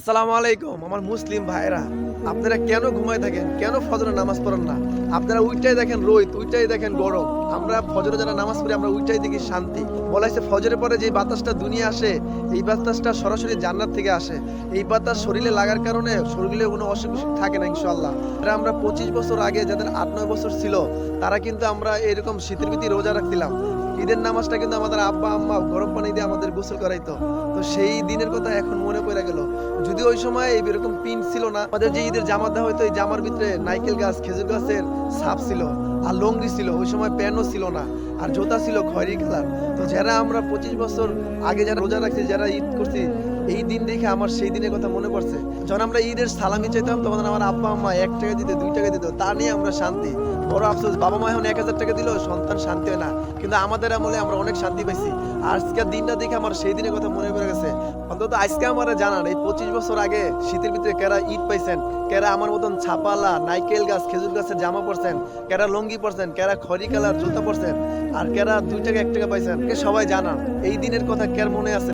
আসসালামু আলাইকুম আমার মুসলিম ভাইরা, আপনারা কেন ঘুমায় থাকেন? কেন ফজরের নামাজ পড়েন না? আপনারা উইটাই দেখেন রোদ, উইটাই দেখেন গরম। আমরা ফজরে যারা নামাজ পড়ি আমরা উইটাই দেখি শান্তি। বলা হয়েছে ফজরের পরে যে বাতাসটা দুনিয়া আসে, এই বাতাসটা সরাসরি জান্নাত থেকে আসে। এই বাতাস শরীরে লাগার কারণে শরীরে কোনো অসুখ বিসুখ থাকে না ইনশাআল্লাহ। এটা আমরা 25 বছর আগে যাদের 8-9 বছর ছিল তারা কিন্তু আমরা এরকম শীতের ভিতরে রোজা রাখছিলাম। ঈদের নামাজটা কিন্তু আমাদের আব্বা আম্মা গরম পানি দিয়ে আমাদের গোসল করাইতো। তো সেই দিনের কথা এখন মনে পড়ে গেল। যদি ওই সময় এরকম পিন ছিল না, আমাদের যে ঈদের জামা দেওয়া হয়তো এই জামার ভিতরে নাইকেল গাছ খেজুর গাছের ছাপ ছিল আর লঙ্গি ছিল, ওই সময় প্যান্টও ছিল না আর জুতা ছিল খয়েরি কালার। তো যারা আমরা 25 বছর আগে যারা রোজা রাখছি, যারা ঈদ করছি, এই দিন দেখে আমার সেই দিনের কথা মনে পড়ছে। যখন আমরা ঈদের সালামি চাইতাম তখন আমার আব্বা আম্মা 1 টাকা দিত, 2 টাকা দিত, তা নিয়ে আমরা শান্তি। বড় আফসোস, বাবা মা এখন 1000 টাকা দিলেও সন্তান শান্তি হয় না, কিন্তু আমাদের আমলে আমরা অনেক শান্তি পাইছি। আজকের দিনটা দেখে আমার সেই দিনের কথা মনে পড়ে গেছে। অন্তত আজকে আমার জানান এই 25 বছর আগে শীতের ভিতরে কেরা ঈদ পাইছেন, কেরা আমার মতন ছাপালা নাইকেল গাছ খেজুর গাছের জামা পরছেন, কেরা লঙ্গি পরছেন, কেরা খড়ি কালার জুতা পরছেন, আর কেরা 2 টাকা 1 টাকা পাইছেন, সবাই জানান এই দিনের কথা কের মনে আছে।